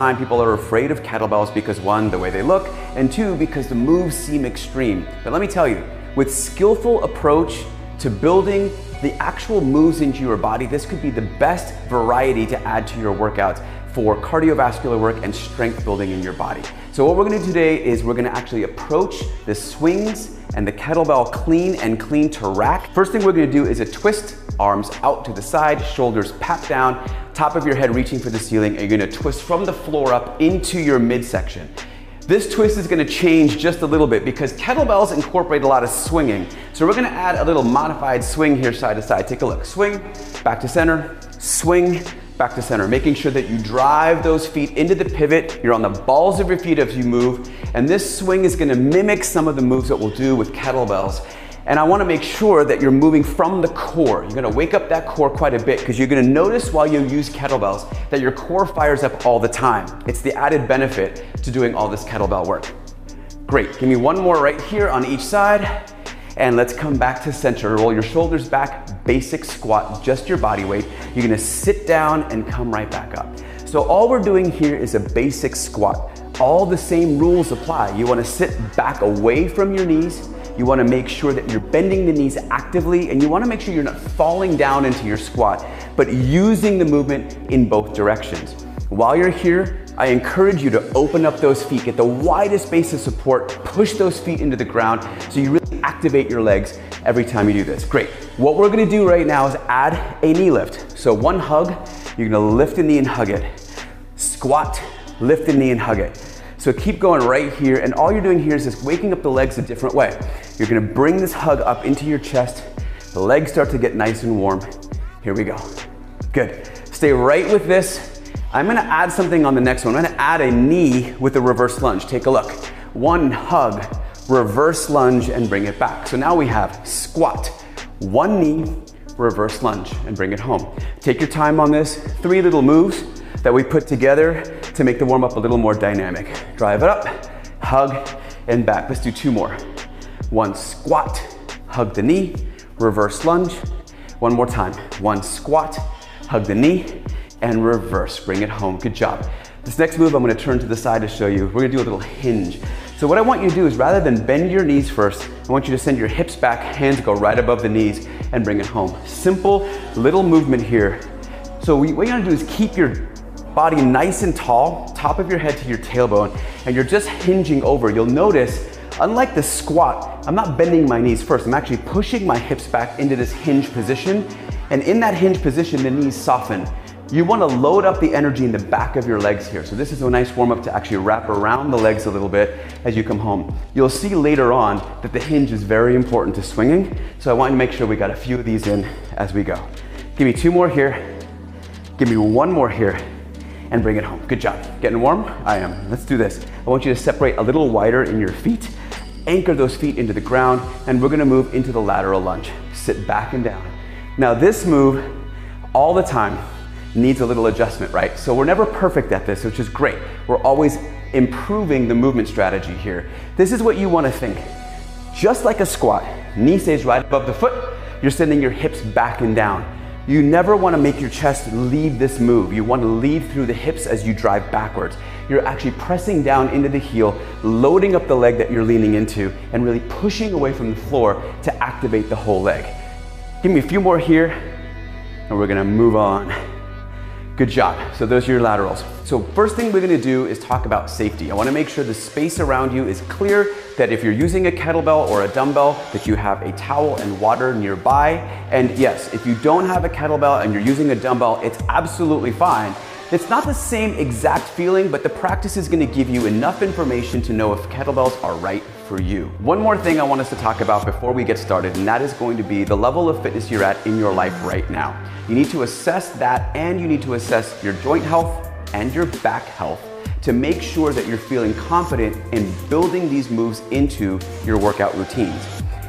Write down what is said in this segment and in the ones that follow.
People are afraid of kettlebells because one, the way they look, and two, because the moves seem extreme. But let me tell you, with skillful approach to building the actual moves into your body, this could be the best variety to add to your workouts for cardiovascular work and strength building in your body. So what we're gonna do today is we're gonna actually approach the swings and the kettlebell clean to rack. First thing we're gonna do is a twist, arms out to the side, shoulders pat down, top of your head reaching for the ceiling, and you're gonna twist from the floor up into your midsection. This twist is gonna change just a little bit because kettlebells incorporate a lot of swinging. So we're gonna add a little modified swing here side to side. Take a look, swing, back to center, swing, back to center, making sure that you drive those feet into the pivot. You're on the balls of your feet as you move. And this swing is gonna mimic some of the moves that we'll do with kettlebells. And I wanna make sure that you're moving from the core. You're gonna wake up that core quite a bit because you're gonna notice while you use kettlebells that your core fires up all the time. It's the added benefit to doing all this kettlebell work. Great, give me one more right here on each side. And let's come back to center. Roll your shoulders back, basic squat, just your body weight. You're gonna sit down and come right back up. So all we're doing here is a basic squat. All the same rules apply. You wanna sit back away from your knees. You wanna make sure that you're bending the knees actively, and you wanna make sure you're not falling down into your squat, but using the movement in both directions. While you're here, I encourage you to open up those feet, get the widest base of support, push those feet into the ground so you really activate your legs every time you do this. Great. What we're gonna do right now is add a knee lift. So one hug, you're gonna lift the knee and hug it. Squat, lift the knee and hug it. So keep going right here, and all you're doing here is just waking up the legs a different way. You're gonna bring this hug up into your chest. The legs start to get nice and warm. Here we go. Good. Stay right with this. I'm gonna add something on the next one. I'm gonna add a knee with a reverse lunge. Take a look. One hug, reverse lunge, and bring it back. So now we have squat, one knee, reverse lunge, and bring it home. Take your time on this. 3 little moves that we put together to make the warm up a little more dynamic. Drive it up, hug, and back. Let's do 2 more. One squat, hug the knee, reverse lunge. One more time. One squat, hug the knee, and reverse. Bring it home. Good job. This next move I'm gonna turn to the side to show you. We're gonna do a little hinge. So what I want you to do is rather than bend your knees first, I want you to send your hips back, hands go right above the knees, and bring it home. Simple little movement here. So what you're gonna do is keep your body nice and tall, top of your head to your tailbone, and you're just hinging over. You'll notice, unlike the squat, I'm not bending my knees first. I'm actually pushing my hips back into this hinge position. And in that hinge position, the knees soften. You want to load up the energy in the back of your legs here. So this is a nice warm up to actually wrap around the legs a little bit as you come home. You'll see later on that the hinge is very important to swinging. So I want to make sure we got a few of these in as we go. Give me 2 more here. Give me 1 more here. And bring it home. Good job. Getting warm? I am. Let's do this. I want you to separate a little wider in your feet. Anchor those feet into the ground, and we're gonna move into the lateral lunge. Sit back and down. Now this move, all the time, needs a little adjustment, right? So we're never perfect at this, which is great. We're always improving the movement strategy here. This is what you wanna think. Just like a squat, knee stays right above the foot, you're sending your hips back and down. You never want to make your chest leave this move. You want to lead through the hips as you drive backwards. You're actually pressing down into the heel, loading up the leg that you're leaning into, and really pushing away from the floor to activate the whole leg. Give me a few more here, and we're gonna move on. Good job. So those are your laterals. So first thing we're gonna do is talk about safety. I wanna make sure the space around you is clear, that if you're using a kettlebell or a dumbbell, that you have a towel and water nearby. And yes, if you don't have a kettlebell and you're using a dumbbell, it's absolutely fine. It's not the same exact feeling, but the practice is gonna give you enough information to know if kettlebells are right for you. One more thing I want us to talk about before we get started, and that is going to be the level of fitness you're at in your life right now. You need to assess that, and you need to assess your joint health and your back health to make sure that you're feeling confident in building these moves into your workout routines.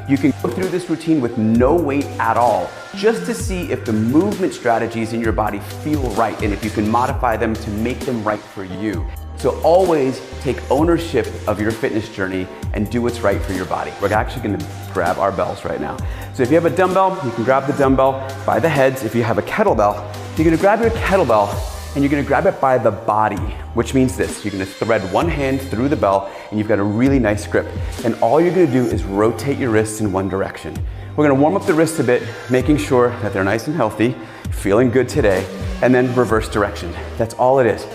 You can go through this routine with no weight at all, just to see if the movement strategies in your body feel right and if you can modify them to make them right for you. So always take ownership of your fitness journey and do what's right for your body. We're actually gonna grab our bells right now. So if you have a dumbbell, you can grab the dumbbell by the heads. If you have a kettlebell, you're gonna grab your kettlebell and you're gonna grab it by the body, which means this. You're gonna thread one hand through the bell, and you've got a really nice grip. And all you're gonna do is rotate your wrists in one direction. We're gonna warm up the wrists a bit, making sure that they're nice and healthy, feeling good today, and then reverse direction. That's all it is.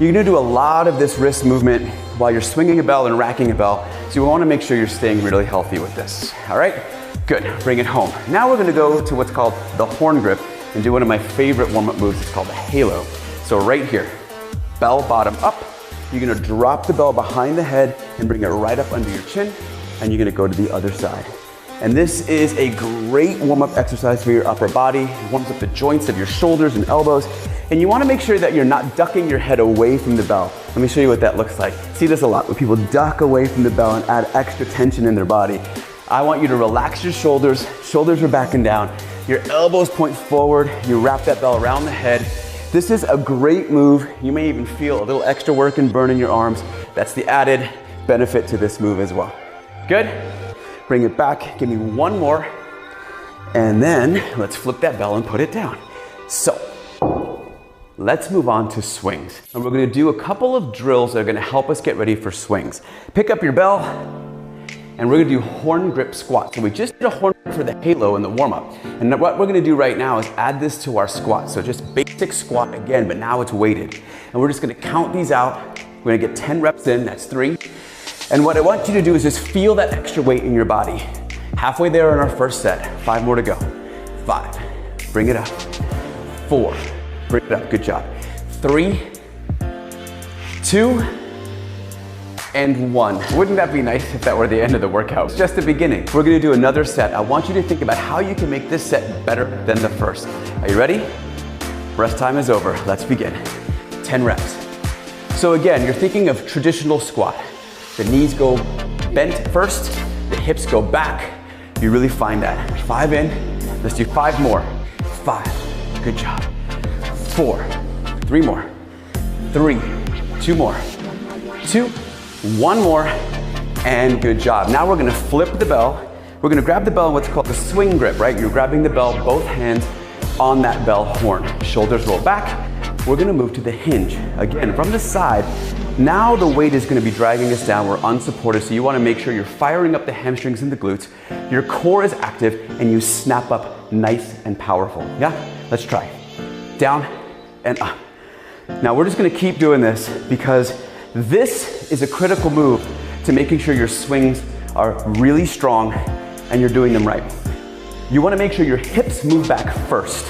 You're gonna do a lot of this wrist movement while you're swinging a bell and racking a bell, so you wanna make sure you're staying really healthy with this, all right? Good, bring it home. Now we're gonna go to what's called the horn grip and do one of my favorite warm-up moves. It's called the halo. So right here, bell bottom up, you're gonna drop the bell behind the head and bring it right up under your chin, and you're gonna go to the other side. And this is a great warm-up exercise for your upper body. It warms up the joints of your shoulders and elbows. And you wanna make sure that you're not ducking your head away from the bell. Let me show you what that looks like. See this a lot, where people duck away from the bell and add extra tension in their body. I want you to relax your shoulders. Shoulders are backing down. Your elbows point forward. You wrap that bell around the head. This is a great move. You may even feel a little extra work and burn in your arms. That's the added benefit to this move as well. Good? Bring it back, give me one more, and then let's flip that bell and put it down. So, let's move on to swings. And we're gonna do a couple of drills that are gonna help us get ready for swings. Pick up your bell, and we're gonna do horn grip squat. So we just did a horn grip for the halo in the warm-up. And what we're gonna do right now is add this to our squat. So just basic squat again, but now it's weighted. And we're just gonna count these out. We're gonna get 10 reps in, that's 3. And what I want you to do is just feel that extra weight in your body. Halfway there in our first set, 5 more to go. 5, bring it up. 4, bring it up, good job. 3, 2, and 1. Wouldn't that be nice if that were the end of the workout? It's just the beginning. We're gonna do another set. I want you to think about how you can make this set better than the first. Are you ready? Rest time is over, let's begin. 10 reps. So again, you're thinking of traditional squat. The knees go bent first, the hips go back. You really find that. 5 in, let's do 5 more. 5, good job. 4, 3 more. 3, 2 more. 2, 1 more, and good job. Now we're gonna flip the bell. We're gonna grab the bell in what's called the swing grip, right? You're grabbing the bell, both hands on that bell horn. Shoulders roll back. We're gonna move to the hinge. Again, from the side. Now the weight is gonna be dragging us down. We're unsupported, so you wanna make sure you're firing up the hamstrings and the glutes. Your core is active, and you snap up nice and powerful. Yeah? Let's try. Down and up. Now we're just gonna keep doing this because this is a critical move to making sure your swings are really strong and you're doing them right. You wanna make sure your hips move back first.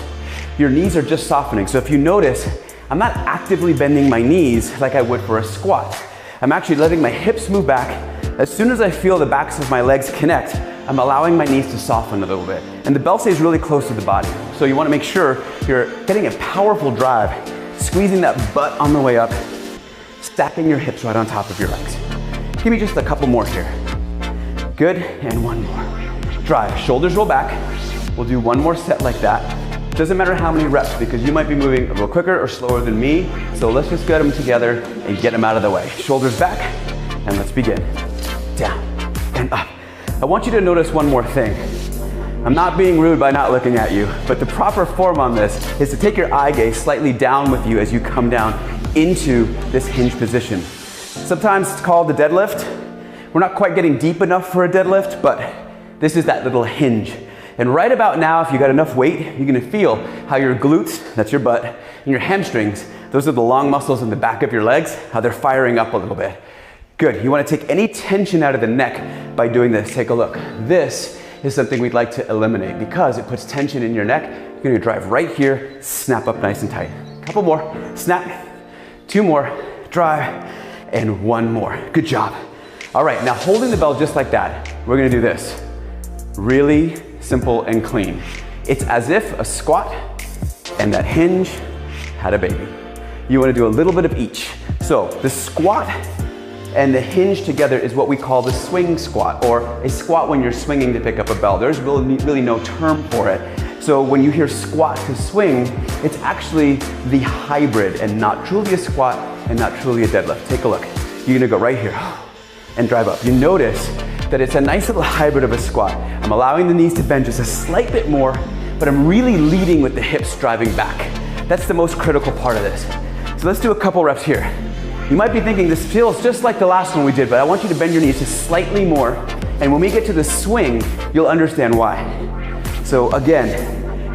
Your knees are just softening. So if you notice, I'm not actively bending my knees like I would for a squat. I'm actually letting my hips move back. As soon as I feel the backs of my legs connect, I'm allowing my knees to soften a little bit. And the bell stays really close to the body. So you wanna make sure you're getting a powerful drive, squeezing that butt on the way up, stacking your hips right on top of your legs. Give me just a couple more here. Good, and 1 more. Drive, shoulders roll back. We'll do 1 more set like that. Doesn't matter how many reps because you might be moving a little quicker or slower than me. So let's just get them together and get them out of the way. Shoulders back, and let's begin. Down and up. I want you to notice one more thing. I'm not being rude by not looking at you, but the proper form on this is to take your eye gaze slightly down with you as you come down into this hinge position. Sometimes it's called the deadlift. We're not quite getting deep enough for a deadlift, but this is that little hinge. And right about now, if you got enough weight, you're gonna feel how your glutes, that's your butt, and your hamstrings, those are the long muscles in the back of your legs, how they're firing up a little bit. Good, you wanna take any tension out of the neck by doing this. Take a look. This is something we'd like to eliminate because it puts tension in your neck. You're gonna drive right here, snap up nice and tight. Couple more, snap, 2 more, drive, and 1 more. Good job. All right, now holding the bell just like that, we're gonna do this. Really simple and clean. It's as if a squat and that hinge had a baby. You wanna do a little bit of each. So the squat and the hinge together is what we call the swing squat, or a squat when you're swinging to pick up a bell. There's really no term for it. So when you hear squat to swing, it's actually the hybrid and not truly a squat and not truly a deadlift. Take a look. You're gonna go right here and drive up. You notice that it's a nice little hybrid of a squat. I'm allowing the knees to bend just a slight bit more, but I'm really leading with the hips driving back. That's the most critical part of this. So let's do a couple reps here. You might be thinking this feels just like the last one we did, but I want you to bend your knees just slightly more. And when we get to the swing, you'll understand why. So again,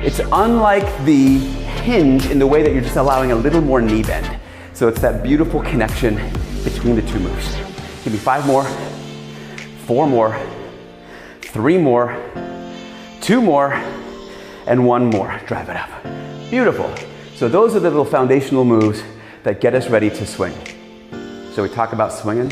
it's unlike the hinge in the way that you're just allowing a little more knee bend. So it's that beautiful connection between the two moves. Give me 5 more, 4 more, 3 more, 2 more, and 1 more. Drive it up. Beautiful. So those are the little foundational moves that get us ready to swing. So we talk about swinging.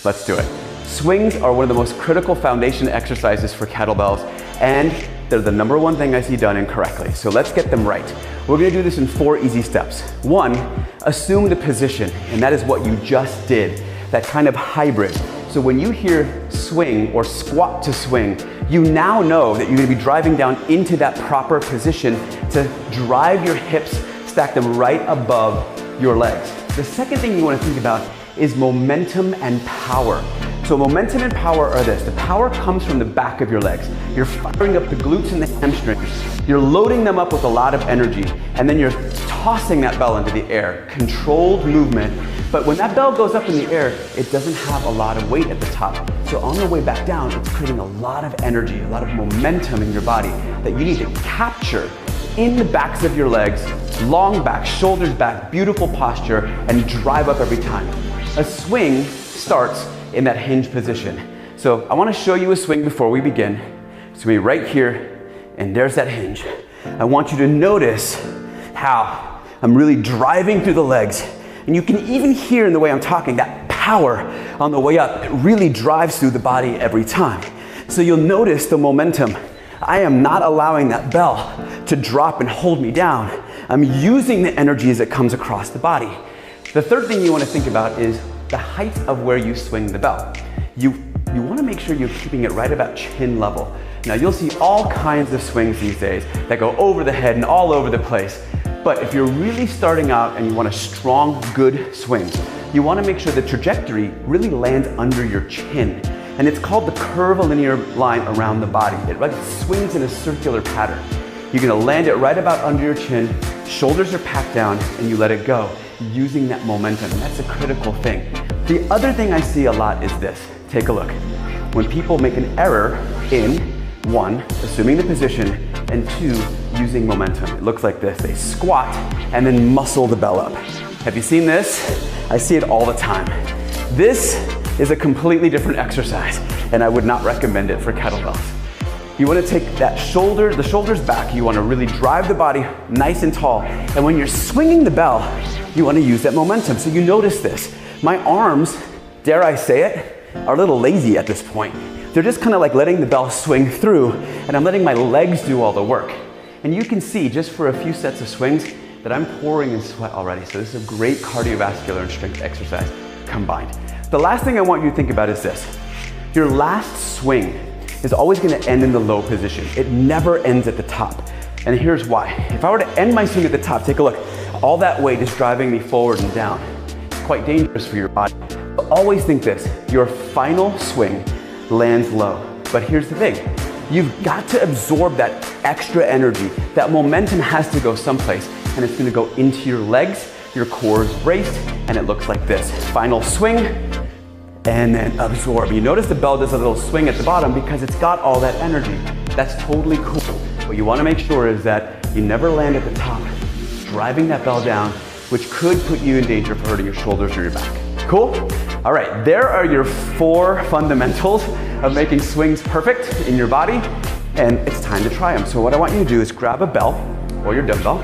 Let's do it. Swings are one of the most critical foundation exercises for kettlebells, and they're the #1 thing I see done incorrectly. So let's get them right. We're gonna do this in 4 easy steps. 1, assume the position, and that is what you just did, that kind of hybrid. So when you hear swing or squat to swing, you now know that you're gonna be driving down into that proper position to drive your hips, stack them right above your legs. The second thing you wanna think about is momentum and power. So momentum and power are this. The power comes from the back of your legs. You're firing up the glutes and the hamstrings. You're loading them up with a lot of energy, and then you're tossing that bell into the air. Controlled movement. But when that bell goes up in the air, it doesn't have a lot of weight at the top. So on the way back down, it's creating a lot of energy, a lot of momentum in your body that you need to capture in the backs of your legs, long back, shoulders back, beautiful posture, and drive up every time. A swing starts in that hinge position. So I want to show you a swing before we begin. It's going to be right here, and there's that hinge. I want you to notice how I'm really driving through the legs. And you can even hear in the way I'm talking that power on the way up. It really drives through the body every time. So you'll notice the momentum. I am not allowing that bell to drop and hold me down. I'm using the energy as it comes across the body. The third thing you want to think about is the height of where you swing the bell. You want to make sure you're keeping it right about chin level. Now you'll see all kinds of swings these days that go over the head and all over the place. But if you're really starting out and you want a strong, good swing, you want to make sure the trajectory really lands under your chin. And it's called the curvilinear line around the body. It swings in a circular pattern. You're going to land it right about under your chin, shoulders are packed down, and you let it go, using that momentum. That's a critical thing. The other thing I see a lot is this. Take a look. When people make an error in 1, assuming the position, and 2, using momentum. It looks like this. They squat and then muscle the bell up. Have you seen this? I see it all the time. This is a completely different exercise, and I would not recommend it for kettlebells. You want to take the shoulders back. You want to really drive the body nice and tall. And when you're swinging the bell, you want to use that momentum. So you notice this. My arms, dare I say it, are a little lazy at this point. They're just kind of like letting the bell swing through, and I'm letting my legs do all the work. And you can see just for a few sets of swings that I'm pouring in sweat already. So this is a great cardiovascular and strength exercise combined. The last thing I want you to think about is this. Your last swing is always going to end in the low position. It never ends at the top. And here's why. If I were to end my swing at the top, take a look. All that weight is driving me forward and down. It's quite dangerous for your body. But always think this. Your final swing lands low. But here's the thing. You've got to absorb that extra energy. That momentum has to go someplace, and it's going to go into your legs. Your core is braced, and it looks like this. Final swing, and then absorb. You notice the bell does a little swing at the bottom because it's got all that energy. That's totally cool. What you want to make sure is that you never land at the top, driving that bell down, which could put you in danger of hurting your shoulders or your back. Cool? All right, there are your 4 fundamentals of making swings perfect in your body, and it's time to try them. So what I want you to do is grab a bell or your dumbbell,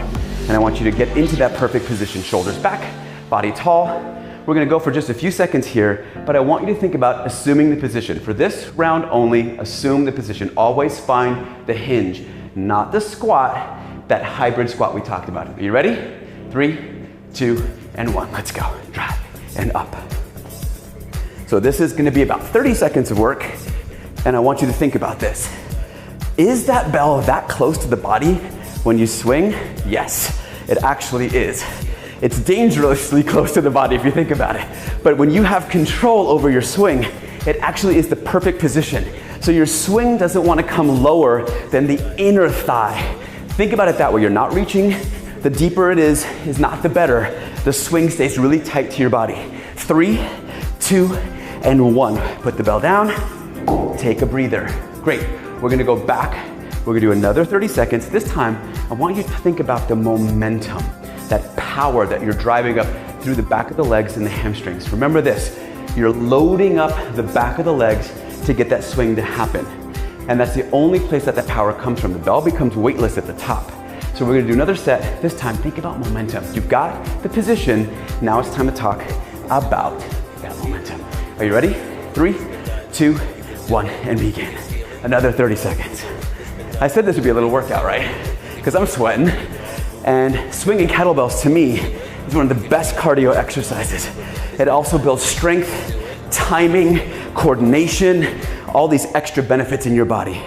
and I want you to get into that perfect position. Shoulders back, body tall. We're gonna go for just a few seconds here, but I want you to think about assuming the position. For this round only, assume the position. Always find the hinge, not the squat, that hybrid squat we talked about. Are you ready? 3, 2, and 1. Let's go. Drive and up. So this is gonna be about 30 seconds of work, and I want you to think about this. Is that bell that close to the body when you swing? Yes, it actually is. It's dangerously close to the body if you think about it. But when you have control over your swing, it actually is the perfect position. So your swing doesn't want to come lower than the inner thigh. Think about it that way. You're not reaching The deeper it is not the better. The swing stays really tight to your body. 3, 2, and 1. Put the bell down, take a breather. Great, we're gonna go back. We're gonna do another 30 seconds. This time, I want you to think about the momentum, that power that you're driving up through the back of the legs and the hamstrings. Remember this, you're loading up the back of the legs to get that swing to happen. And that's the only place that power comes from. The bell becomes weightless at the top. So we're gonna do another set. This time, think about momentum. You've got the position. Now it's time to talk about that momentum. Are you ready? 3, 2, 1, and begin. Another 30 seconds. I said this would be a little workout, right? Because I'm sweating. And swinging kettlebells to me is one of the best cardio exercises. It also builds strength, timing, coordination, all these extra benefits in your body.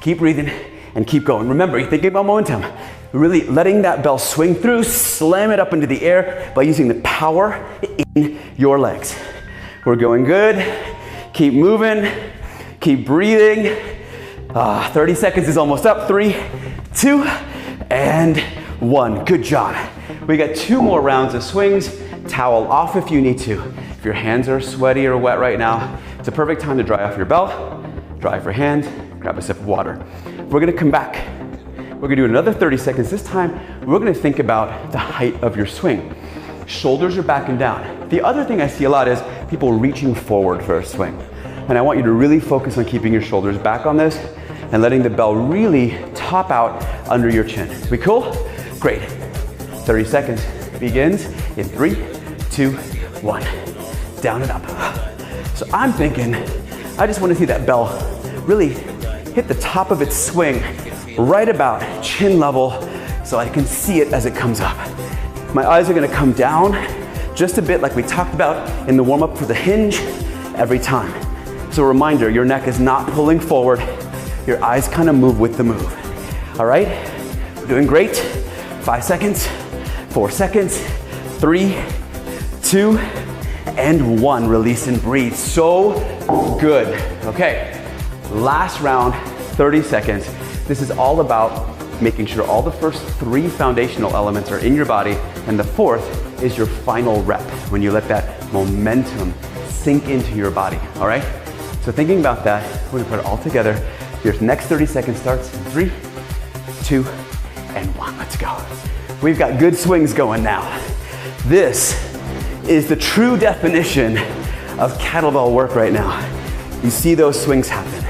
Keep breathing and keep going. Remember, you're thinking about momentum. Really letting that bell swing through, slam it up into the air by using the power in your legs. We're going good. Keep moving. Keep breathing. 30 seconds is almost up. 3, 2, and 1. Good job. We got 2 more rounds of swings. Towel off if you need to. If your hands are sweaty or wet right now, it's a perfect time to dry off your belt, dry off your hand, grab a sip of water. We're gonna come back. We're gonna do another 30 seconds. This time, we're gonna think about the height of your swing. Shoulders are back and down. The other thing I see a lot is people reaching forward for a swing. And I want you to really focus on keeping your shoulders back on this and letting the bell really top out under your chin. We cool? Great. 30 seconds begins in 3, 2, 1. Down and up. So I'm thinking, I just want to see that bell really hit the top of its swing right about chin level so I can see it as it comes up. My eyes are going to come down just a bit like we talked about in the warm-up for the hinge every time. So a reminder, your neck is not pulling forward. Your eyes kind of move with the move. All right? Doing great. 5 seconds, 4 seconds, 3, 2, and 1. Release and breathe. So good. Okay, last round, 30 seconds. This is all about making sure all the first 3 foundational elements are in your body, and the 4th is your final rep when you let that momentum sink into your body. All right? So thinking about that, we're gonna put it all together. Your next 30 seconds starts in 3, 2, and 1. Let's go. We've got good swings going now. This is the true definition of kettlebell work right now. You see those swings happen.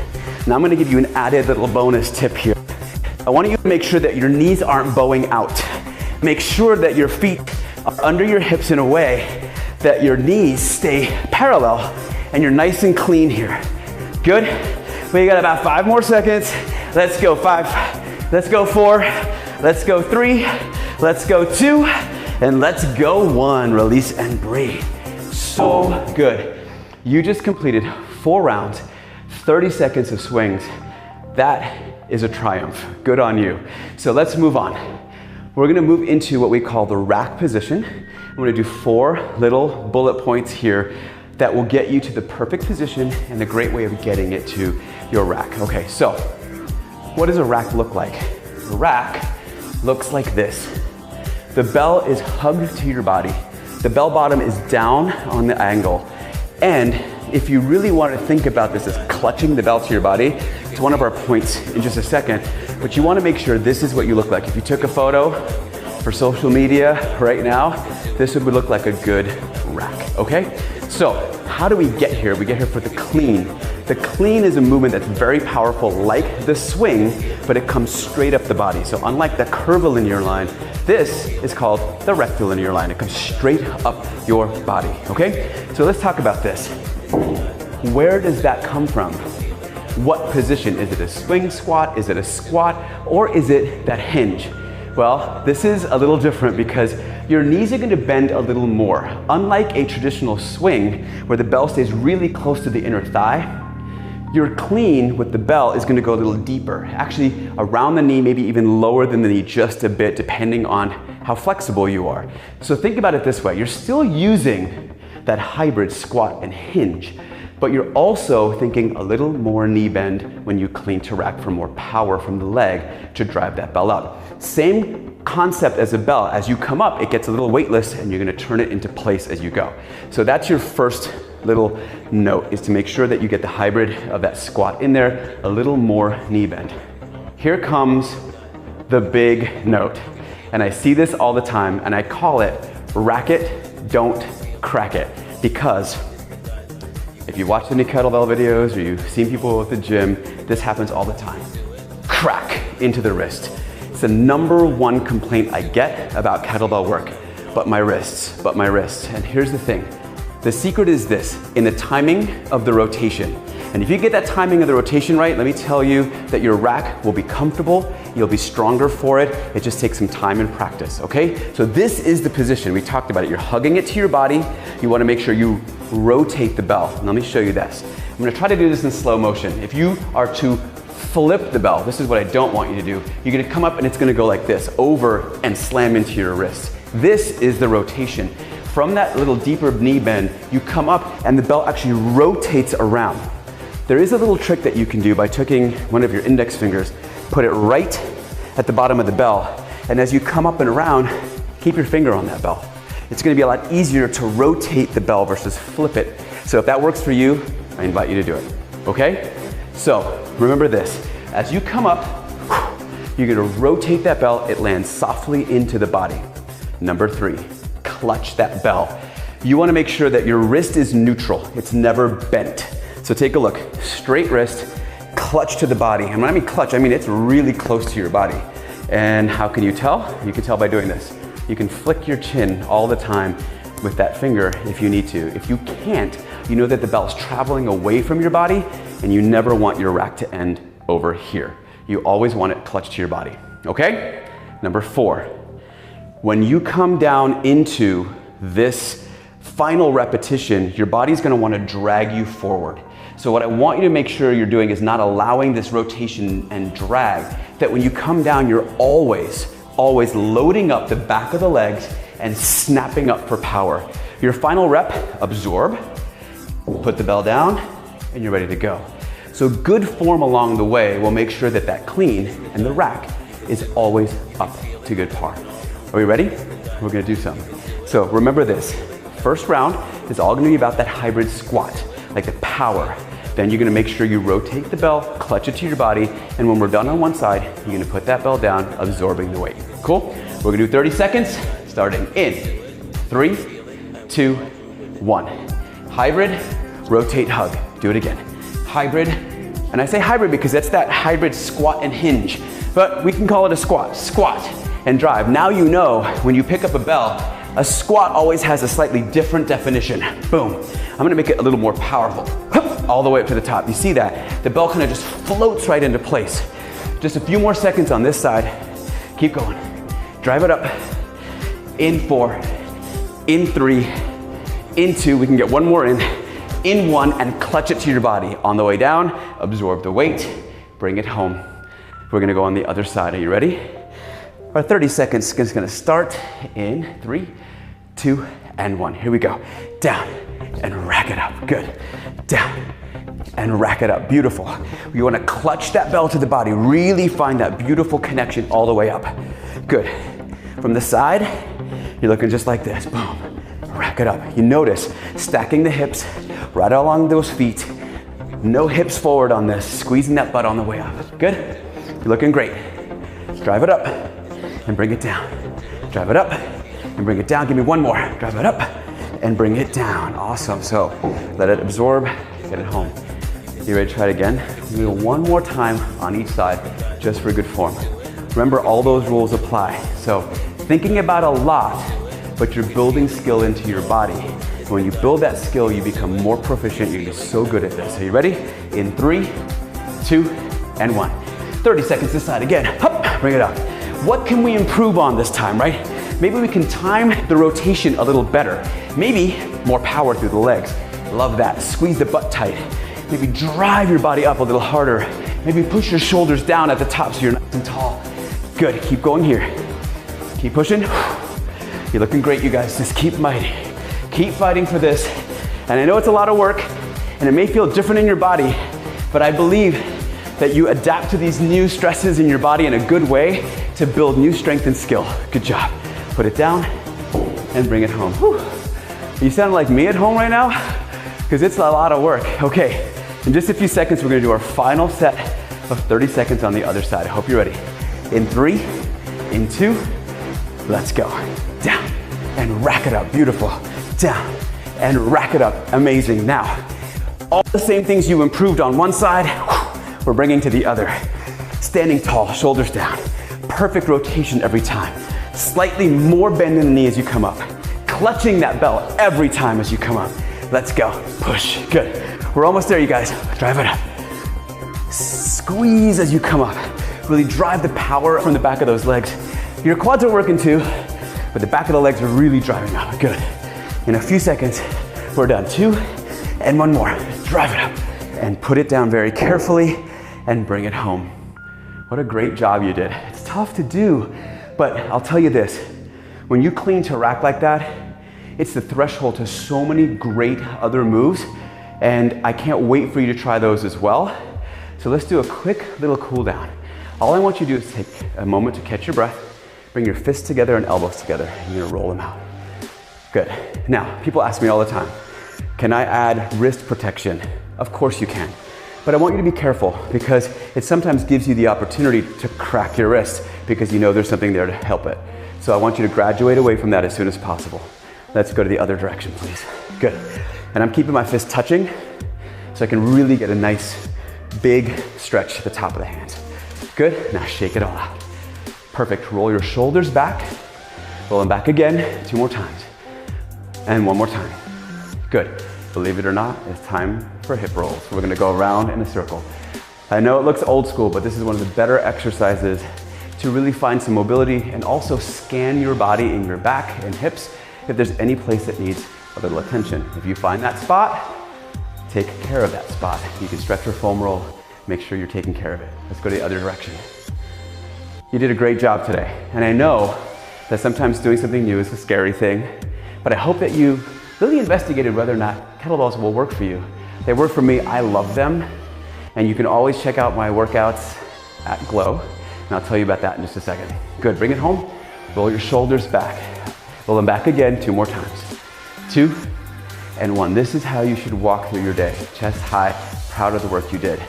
Now I'm gonna give you an added little bonus tip here. I want you to make sure that your knees aren't bowing out. Make sure that your feet are under your hips in a way that your knees stay parallel and you're nice and clean here. Good? We got about 5 more seconds. Let's go 5, let's go 4, let's go 3, let's go 2, and let's go 1. Release and breathe. So good. You just completed 4 rounds, 30 seconds of swings. That is a triumph. Good on you. So let's move on. We're gonna move into what we call the rack position. I'm gonna do 4 little bullet points here that will get you to the perfect position and a great way of getting it to your rack. Okay, so what does a rack look like? A rack looks like this. The bell is hugged to your body. The bell bottom is down on the angle. And if you really want to think about this as clutching the bell to your body, it's one of our points in just a second, but you want to make sure this is what you look like. If you took a photo for social media right now, this would look like a good rack, okay? So how do we get here? We get here for the clean. The clean is a movement that's very powerful like the swing, but it comes straight up the body. So unlike the curvilinear line, this is called the rectilinear line. It comes straight up your body, okay? So let's talk about this. Where does that come from? What position? Is it a swing squat? Is it a squat? Or is it that hinge? Well, this is a little different because your knees are going to bend a little more. Unlike a traditional swing where the bell stays really close to the inner thigh, your clean with the bell is going to go a little deeper, actually around the knee, maybe even lower than the knee just a bit, depending on how flexible you are. So think about it this way. You're still using that hybrid squat and hinge, but you're also thinking a little more knee bend when you clean to rack for more power from the leg to drive that bell up. Same concept as a bell. As you come up, it gets a little weightless and you're gonna turn it into place as you go. So that's your first little note, is to make sure that you get the hybrid of that squat in there, a little more knee bend. Here comes the big note. And I see this all the time, and I call it rack it, don't crack it. Because if you watch any kettlebell videos or you've seen people at the gym, this happens all the time. Crack into the wrist. It's the number one complaint I get about kettlebell work. But my wrists, but my wrists. And here's the thing. The secret is this, in the timing of the rotation. And if you get that timing of the rotation right, let me tell you that your rack will be comfortable, you'll be stronger for it. It just takes some time and practice, okay? So this is the position, we talked about it. You're hugging it to your body. You wanna make sure you rotate the bell. And let me show you this. I'm gonna try to do this in slow motion. If you are to flip the bell, this is what I don't want you to do. You're gonna come up and it's gonna go like this, over and slam into your wrist. This is the rotation. From that little deeper knee bend, you come up and the bell actually rotates around. There is a little trick that you can do by taking one of your index fingers, put it right at the bottom of the bell, and as you come up and around, keep your finger on that bell. It's gonna be a lot easier to rotate the bell versus flip it. So if that works for you, I invite you to do it, okay? So remember this, as you come up, you're gonna rotate that bell, it lands softly into the body. Number 3, clutch that bell. You wanna make sure that your wrist is neutral, it's never bent. So take a look, straight wrist, clutch to the body. And when I mean clutch, I mean it's really close to your body. And how can you tell? You can tell by doing this. You can flick your chin all the time with that finger if you need to. If you can't, you know that the bell's traveling away from your body and you never want your rack to end over here. You always want it clutched to your body, okay? Number 4, when you come down into this final repetition, your body's gonna wanna drag you forward. So what I want you to make sure you're doing is not allowing this rotation and drag, that when you come down, you're always loading up the back of the legs and snapping up for power. Your final rep, absorb, put the bell down, and you're ready to go. So good form along the way will make sure that that clean and the rack is always up to good par. Are we ready? We're gonna do some. So remember this, first round is all gonna be about that hybrid squat, like the power. Then you're gonna make sure you rotate the bell, clutch it to your body, and when we're done on one side, you're gonna put that bell down, absorbing the weight. Cool? We're gonna do 30 seconds, starting in 3, 2, 1. Hybrid, rotate, hug. Do it again. Hybrid, and I say hybrid because that's that hybrid squat and hinge, but we can call it a squat. Squat and drive. Now you know when you pick up a bell, a squat always has a slightly different definition. Boom. I'm gonna make it a little more powerful. All the way up to the top. You see that? The bell kind of just floats right into place. Just a few more seconds on this side. Keep going. Drive it up. In 4, in 3, in 2. We can get one more in 1, and clutch it to your body. On the way down, absorb the weight, bring it home. We're gonna go on the other side. Are you ready? Our 30 seconds is gonna start in 3, 2, and 1. Here we go. Down and rack it up. Good. Down and rack it up. Beautiful. You wanna clutch that bell to the body. Really find that beautiful connection all the way up. Good. From the side, you're looking just like this. Boom. Rack it up. You notice stacking the hips right along those feet. No hips forward on this. Squeezing that butt on the way up. Good. You're looking great. Drive it up and bring it down. Drive it up and bring it down. Give me one more. Drive it up and bring it down. Awesome. So let it absorb, get it home. You ready to try it again? Do one more time on each side just for good form. Remember, all those rules apply. So thinking about a lot, but you're building skill into your body. When you build that skill, you become more proficient. You're just so good at this. Are you ready? In 3, 2, and 1. 30 seconds this side again. Hup, bring it up. What can we improve on this time, right? Maybe we can time the rotation a little better. Maybe more power through the legs. Love that. Squeeze the butt tight. Maybe drive your body up a little harder. Maybe push your shoulders down at the top so you're nice and tall. Good, keep going here. Keep pushing. You're looking great, you guys. Just keep fighting. Keep fighting for this. And I know it's a lot of work and it may feel different in your body, but I believe that you adapt to these new stresses in your body in a good way to build new strength and skill. Good job. Put it down and bring it home. Whew. You sound like me at home right now? Because it's a lot of work. Okay, in just a few seconds, we're gonna do our final set of 30 seconds on the other side. I hope you're ready. In 3, in 2, let's go. Down and rack it up, beautiful. Down and rack it up, amazing. Now, all the same things you improved on one side, we're bringing to the other. Standing tall, shoulders down. Perfect rotation every time. Slightly more bend in the knee as you come up. Clutching that belt every time as you come up. Let's go, push, good. We're almost there, you guys. Drive it up. Squeeze as you come up. Really drive the power from the back of those legs. Your quads are working too, but the back of the legs are really driving up, good. In a few seconds, we're done. 2 and 1 more. Drive it up and put it down very carefully and bring it home. What a great job you did. It's tough to do, but I'll tell you this, when you clean to rack like that, it's the threshold to so many great other moves, and I can't wait for you to try those as well. So let's do a quick little cool down. All I want you to do is take a moment to catch your breath, bring your fists together and elbows together, and you're gonna roll them out. Good. Now, people ask me all the time, can I add wrist protection? Of course you can. But I want you to be careful because it sometimes gives you the opportunity to crack your wrist because you know there's something there to help it. So I want you to graduate away from that as soon as possible. Let's go to the other direction, please. Good. And I'm keeping my fist touching so I can really get a nice big stretch at the top of the hands. Good. Now shake it all out. Perfect. Roll your shoulders back. Roll them back again. 2 more times. And 1 more time. Good. Believe it or not, it's time for hip rolls. We're gonna go around in a circle. I know it looks old school, but this is one of the better exercises to really find some mobility and also scan your body in your back and hips if there's any place that needs a little attention. If you find that spot, take care of that spot. You can stretch or foam roll, make sure you're taking care of it. Let's go to the other direction. You did a great job today, and I know that sometimes doing something new is a scary thing, but I hope that you really investigated whether or not kettlebells will work for you. They work for me, I love them, and you can always check out my workouts at Glow, and I'll tell you about that in just a second. Good, bring it home, roll your shoulders back, roll them back again, 2 more times. 2 and 1. This is how you should walk through your day, chest high, proud of the work you did.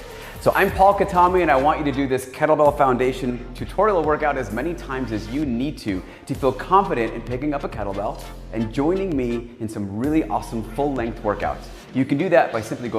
So I'm Paul Katami, and I want you to do this kettlebell foundation tutorial workout as many times as you need to feel confident in picking up a kettlebell and joining me in some really awesome full-length workouts. You can do that by simply going